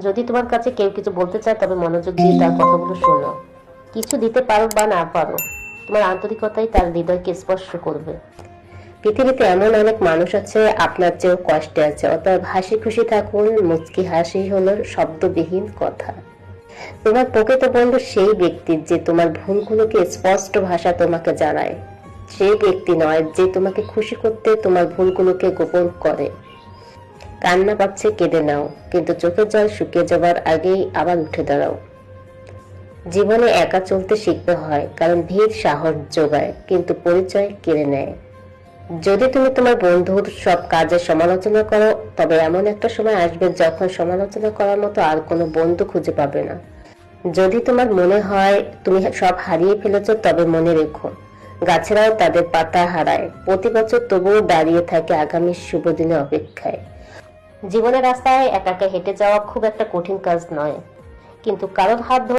যদি তোমার কাছে কেউ কিছু বলতে চায় তবে মনোযোগ দিয়ে তার কথাগুলো শোনো। কিছু দিতে পারো বা না পারো, তোমার আন্তরিকতাই তার হৃদয়কে স্পর্শ করবে। পৃথিবীতে এমন অনেক মানুষ আছে আপনার চেয়েও কষ্টে আছে, অতএব হাসি খুশি থাকুন। মুচকি হাসি হলো শব্দবিহীন কথা। তোমার প্রকৃত বন্ধু সেই ব্যক্তি যে তোমার ভুলগুলোকে স্পষ্ট ভাষা তোমাকে জানায়, সেই ব্যক্তি নয় যে তোমাকে খুশি করতে তোমার ভুলগুলোকে গোপন করে। কান্না পাচ্ছে কেঁদে নাও, কিন্তু চোখের জল শুকিয়ে যাবার আগেই আবার উঠে দাঁড়াও। জীবনে একা চলতে শিখতে হয়, কারণ ভিড় সাহস যোগায় কিন্তু পরিচয় কেড়ে নেয়। যদি তুমি তোমার বন্ধুর সব কাজের সমালোচনা করো, তবে এমন একটা সময় আসবে যখন সমালোচনা করার মতো আর কোনো বন্ধু খুঁজে পাবে না। যদি তোমার মনে হয় তুমি সব হারিয়ে ফেলেছ, তবে মনে রেখো গাছেরাও তাদের পাতা হারায় প্রতি বছর, তবুও দাঁড়িয়ে থাকে আগামী শুভ দিনের অপেক্ষায়। জীবনের রাস্তায় একা একা হেঁটে যাওয়া খুব একটা কঠিন কাজ নয়, কিন্তু কারোর হাত